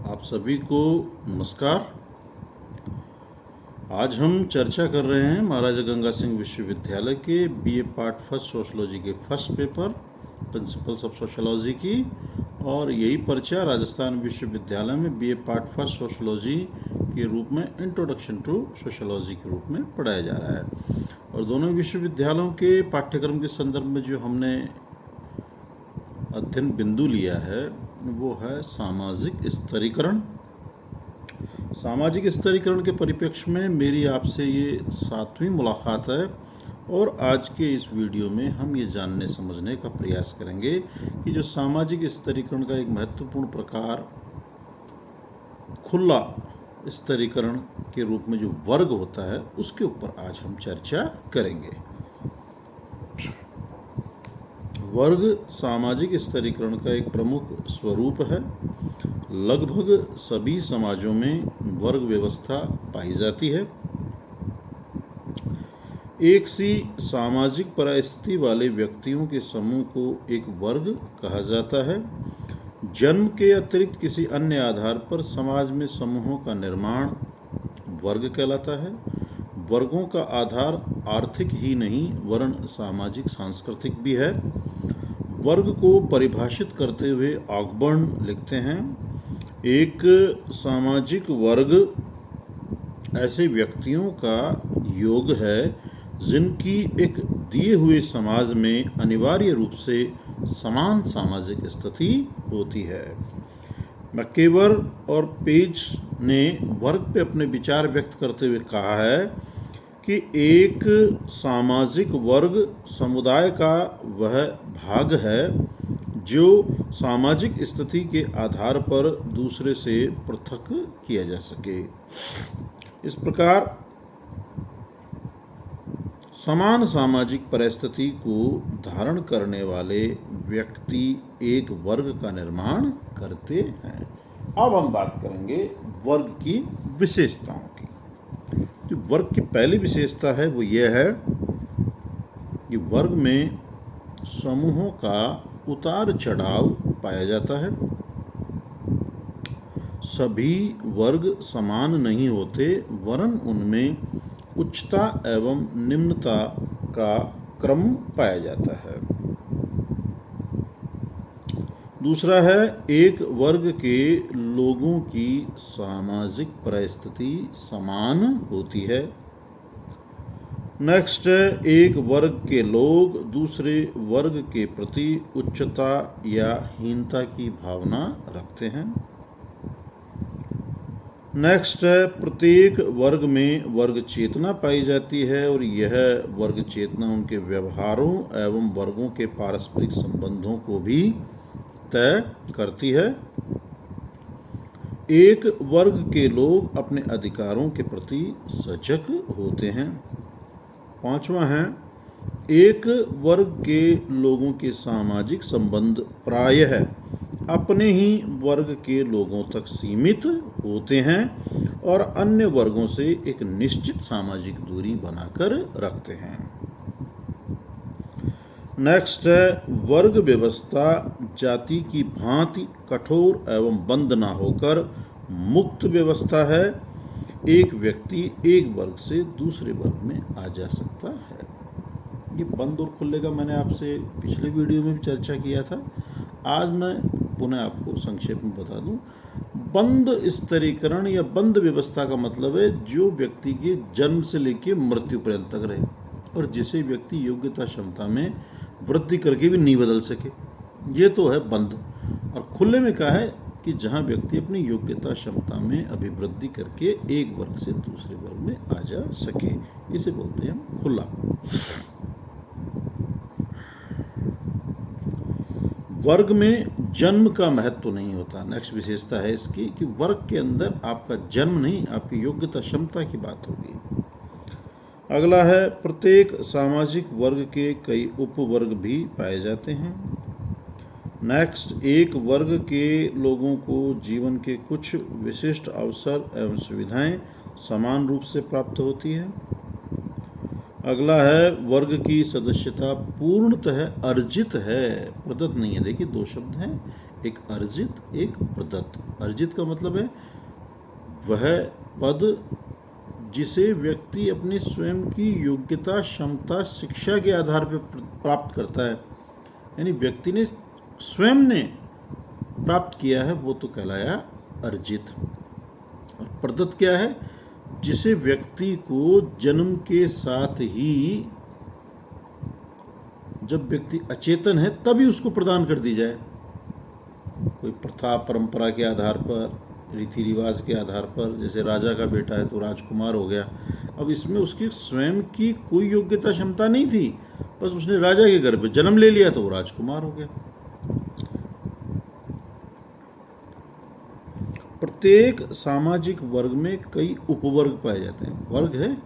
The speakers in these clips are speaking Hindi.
आप सभी को नमस्कार। आज हम चर्चा कर रहे हैं महाराजा गंगा सिंह विश्वविद्यालय के बीए पार्ट फर्स्ट सोशलॉजी के first paper principles of sociology की, और यही पर्चा राजस्थान विश्वविद्यालय में बीए पार्ट फर्स्ट सोशलॉजी के रूप में इंट्रोडक्शन टू सोशलॉजी के रूप में पढ़ाया जा रहा है। और दोनों विश्वविद्यालयों के पाठ्यक्रम के संदर्भ में जो हमने अध्ययन बिंदु लिया है वो है सामाजिक स्तरीकरण। सामाजिक स्तरीकरण के परिप्रेक्ष्य में मेरी आपसे ये 7वीं मुलाकात है, और आज के इस वीडियो में हम ये जानने समझने का प्रयास करेंगे कि जो सामाजिक स्तरीकरण का एक महत्वपूर्ण प्रकार खुला स्तरीकरण के रूप में जो वर्ग होता है उसके ऊपर आज हम चर्चा करेंगे। वर्ग सामाजिक स्तरीकरण का एक प्रमुख स्वरूप है। लगभग सभी समाजों में वर्ग व्यवस्था पाई जाती है। एक सी सामाजिक परिस्थिति वाले व्यक्तियों के समूह को एक वर्ग कहा जाता है। जन्म के अतिरिक्त किसी अन्य आधार पर समाज में समूहों का निर्माण वर्ग कहलाता है। वर्गों का आधार आर्थिक ही नहीं वरन सामाजिक सांस्कृतिक भी है। वर्ग को परिभाषित करते हुए ऑकबर्न लिखते हैं, एक सामाजिक वर्ग ऐसे व्यक्तियों का योग है जिनकी एक दिए हुए समाज में अनिवार्य रूप से समान सामाजिक स्थिति होती है। मैकेवर और पेज ने वर्ग पे अपने विचार व्यक्त करते हुए कहा है कि एक सामाजिक वर्ग समुदाय का वह भाग है जो सामाजिक स्थिति के आधार पर दूसरे से पृथक किया जा सके। इस प्रकार समान सामाजिक परिस्थिति को धारण करने वाले व्यक्ति एक वर्ग का निर्माण करते हैं। अब हम बात करेंगे वर्ग की विशेषताओं की। जो वर्ग की पहली विशेषता है वो यह है कि वर्ग में समूहों का उतार चढ़ाव पाया जाता है। सभी वर्ग समान नहीं होते वरन उनमें उच्चता एवं निम्नता का क्रम पाया जाता है। दूसरा है, एक वर्ग के लोगों की सामाजिक परिस्थिति समान होती है। नेक्स्ट है, एक वर्ग के लोग दूसरे वर्ग के प्रति उच्चता या हीनता की भावना रखते हैं। नेक्स्ट है, प्रत्येक वर्ग में वर्ग चेतना पाई जाती है और यह वर्ग चेतना उनके व्यवहारों एवं वर्गों के पारस्परिक संबंधों को भी तय करती है। एक वर्ग के लोग अपने अधिकारों के प्रति सजग होते हैं। 5वां है, एक वर्ग के लोगों के सामाजिक संबंध प्रायः अपने ही वर्ग के लोगों तक सीमित होते हैं और अन्य वर्गों से एक निश्चित सामाजिक दूरी बनाकर रखते हैं। नेक्स्ट है, वर्ग व्यवस्था जाति की भांति कठोर एवं बंद ना होकर मुक्त व्यवस्था है। एक व्यक्ति एक वर्ग से दूसरे वर्ग में आ जा सकता है। ये बंद और खुले का मैंने आपसे पिछले वीडियो में भी चर्चा किया था। आज मैं पुनः आपको संक्षेप में बता दूं। बंद स्तरीकरण या बंद व्यवस्था का मतलब है जो व्यक्ति के जन्म से लेकर मृत्यु पर्यंत तक रहे और जिसे व्यक्ति योग्यता क्षमता में वृद्धि करके भी नहीं बदल सके, ये तो है बंद। और खुले में कहा है कि जहां व्यक्ति अपनी योग्यता क्षमता में अभिवृद्धि करके एक वर्ग से दूसरे वर्ग में आ जा सके, इसे बोलते हैं खुला। वर्ग में जन्म का महत्व नहीं होता। नेक्स्ट विशेषता है इसकी कि वर्ग के अंदर आपका जन्म नहीं, आपकी योग्यता क्षमता की बात होगी। अगला है, प्रत्येक सामाजिक वर्ग के कई उपवर्ग भी पाए जाते हैं। नेक्स्ट, एक वर्ग के लोगों को जीवन के कुछ विशिष्ट अवसर एवं सुविधाएं समान रूप से प्राप्त होती है। अगला है, वर्ग की सदस्यता पूर्णतः अर्जित है, प्रदत्त नहीं है। देखिए 2 शब्द हैं, एक अर्जित, एक प्रदत्त। अर्जित का मतलब है वह पद जिसे व्यक्ति अपनी स्वयं की योग्यता, क्षमता, शिक्षा के आधार पर प्राप्त करता है, यानी व्यक्ति ने स्वयं ने प्राप्त किया है, वो तो कहलाया अर्जित। और प्रदत्त क्या है? जिसे व्यक्ति को जन्म के साथ ही, जब व्यक्ति अचेतन है तभी उसको प्रदान कर दी जाए, कोई प्रथा परंपरा के आधार पर, रीति रिवाज के आधार पर। जैसे राजा का बेटा है तो राजकुमार हो गया। अब इसमें उसकी स्वयं की कोई योग्यता क्षमता नहीं थी, बस उसने राजा के घर पे जन्म ले लिया तो वो राजकुमार हो गया। प्रत्येक सामाजिक वर्ग में कई उपवर्ग पाए जाते हैं। वर्ग है,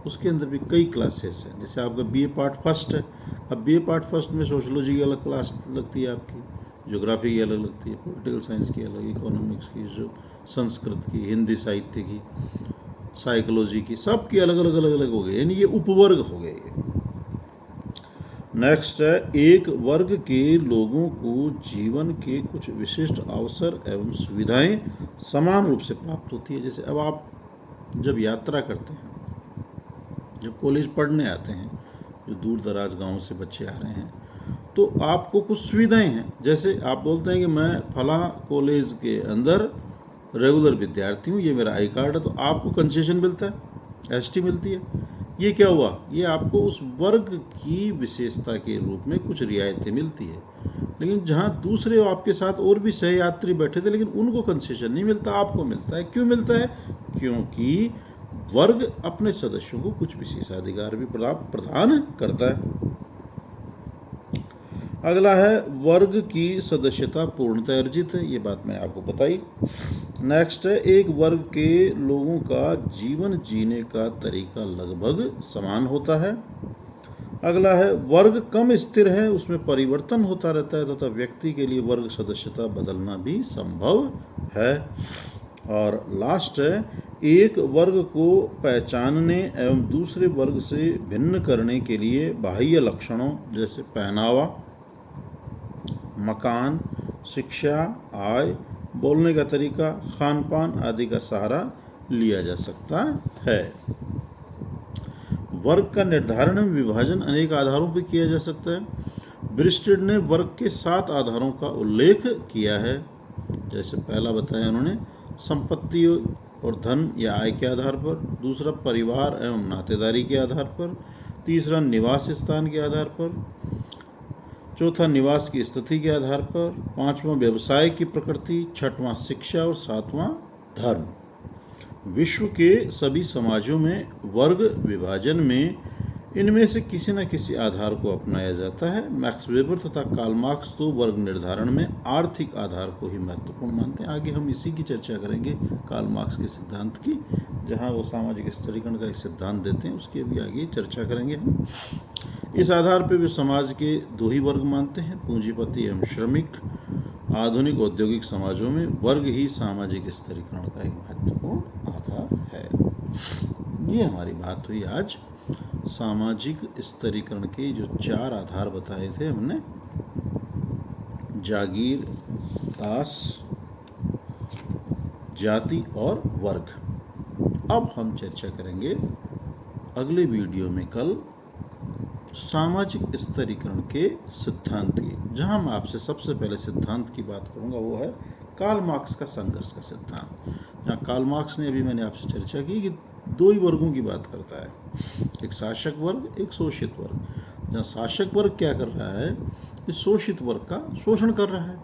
उसके अंदर भी कई क्लासेस हैं। जैसे आपका बीए पार्ट फर्स्ट है, अब बीए पार्ट फर्स्ट में सोशोलॉजी की अलग क्लास लगती है, आपकी ज्योग्राफी की अलग लगती है, पॉलिटिकल साइंस की अलग, इकोनॉमिक्स की, जो संस्कृत की, हिंदी साहित्य की, साइकोलॉजी की, सब की अलग अलग अलग अलग हो गए, यानी ये उपवर्ग हो गए। नेक्स्ट है, एक वर्ग के लोगों को जीवन के कुछ विशिष्ट अवसर एवं सुविधाएं समान रूप से प्राप्त होती है। जैसे अब आप जब यात्रा करते हैं, जब कॉलेज पढ़ने आते हैं, जो दूर दराज गाँव से बच्चे आ रहे हैं, तो आपको कुछ सुविधाएं हैं। जैसे आप बोलते हैं कि मैं फला कॉलेज के अंदर रेगुलर विद्यार्थी हूँ, ये मेरा आई कार्ड है, तो आपको कंसेशन मिलता है, एसटी मिलती है। ये क्या हुआ? ये आपको उस वर्ग की विशेषता के रूप में कुछ रियायतें मिलती है। लेकिन जहाँ दूसरे आपके साथ और भी सहयात्री बैठे थे, लेकिन उनको कंसेशन नहीं मिलता, आपको मिलता है। क्यों मिलता है? क्योंकि वर्ग अपने सदस्यों को कुछ विशेषाधिकार भी प्रदान करता है। अगला है, वर्ग की सदस्यता पूर्णतः अर्जित है। ये बात मैं आपको बताई। नेक्स्ट है, एक वर्ग के लोगों का जीवन जीने का तरीका लगभग समान होता है। अगला है, वर्ग कम स्थिर है, उसमें परिवर्तन होता रहता है तथा व्यक्ति के लिए वर्ग सदस्यता बदलना भी संभव है। और लास्ट है, एक वर्ग को पहचानने एवं दूसरे वर्ग से भिन्न करने के लिए बाह्य लक्षणों जैसे पहनावा, मकान, शिक्षा, आय, बोलने का तरीका, खान पान आदि का सहारा लिया जा सकता है। वर्ग का निर्धारण एवं विभाजन अनेक आधारों पर किया जा सकता है। ब्रिस्टेड ने वर्ग के 7 आधारों का उल्लेख किया है। जैसे पहला बताया उन्होंने, संपत्ति और धन या आय के आधार पर। दूसरा, परिवार एवं नातेदारी के आधार पर। तीसरा, निवास स्थान के आधार पर। चौथा, निवास की स्थिति के आधार पर। पांचवा, व्यवसाय की प्रकृति। छठवां, शिक्षा। और सातवां, धर्म। विश्व के सभी समाजों में वर्ग विभाजन में इनमें से किसी न किसी आधार को अपनाया जाता है। मैक्स वेबर तथा कार्ल मार्क्स तो वर्ग निर्धारण में आर्थिक आधार को ही महत्वपूर्ण मानते हैं। आगे हम इसी की चर्चा करेंगे, कार्ल मार्क्स के सिद्धांत की, जहां वो सामाजिक स्तरीकरण का एक सिद्धांत देते हैं, उसकी अभी आगे चर्चा करेंगे हम। इस आधार पर वे समाज के 2 ही वर्ग मानते हैं, पूंजीपति एवं श्रमिक। आधुनिक औद्योगिक समाजों में वर्ग ही सामाजिक स्तरीकरण का एक महत्वपूर्ण आधार है। ये हमारी बात हुई आज सामाजिक स्तरीकरण के जो 4 आधार बताए थे हमने, जागीर, दास, जाति और वर्ग। अब हम चर्चा करेंगे अगले वीडियो में कल सामाजिक स्तरीकरण के सिद्धांत की, जहां मैं आपसे सबसे पहले सिद्धांत की बात करूंगा, वो है कार्ल मार्क्स का संघर्ष का सिद्धांत। जहाँ कार्ल मार्क्स ने, अभी मैंने आपसे चर्चा की कि 2 ही वर्गों की बात करता है, एक शासक वर्ग, एक शोषित वर्ग। जहाँ शासक वर्ग क्या कर रहा है, इस शोषित वर्ग का शोषण कर रहा है।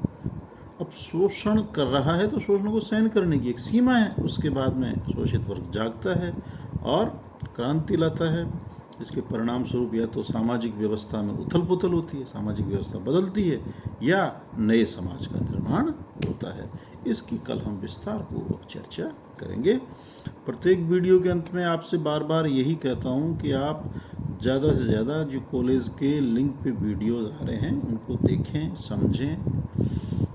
अब शोषण कर रहा है तो शोषण को सहन करने की एक सीमा है। उसके बाद में शोषित वर्ग जागता है और क्रांति लाता है। इसके परिणाम स्वरूप या तो सामाजिक व्यवस्था में उथल पुथल होती है, सामाजिक व्यवस्था बदलती है, या नए समाज का निर्माण होता है। इसकी कल हम विस्तार पूर्वक चर्चा करेंगे। प्रत्येक वीडियो के अंत में आपसे बार बार यही कहता हूँ कि आप ज़्यादा से ज़्यादा जो कॉलेज के लिंक पे वीडियोज़ आ रहे हैं उनको देखें, समझें।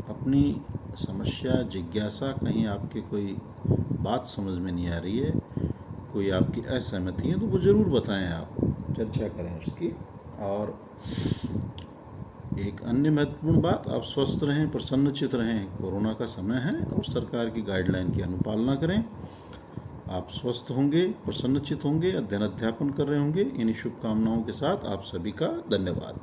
अपनी समस्या, जिज्ञासा, कहीं आपके कोई बात समझ में नहीं आ रही है, कोई आपकी असहमति है, तो वो ज़रूर बताएं, आप चर्चा करें उसकी। और एक अन्य महत्वपूर्ण बात, आप स्वस्थ रहें, प्रसन्नचित रहें। कोरोना का समय है और सरकार की गाइडलाइन की अनुपालना करें। आप स्वस्थ होंगे, प्रसन्नचित होंगे, अध्ययन अध्यापन कर रहे होंगे। इन्हीं शुभकामनाओं के साथ आप सभी का धन्यवाद।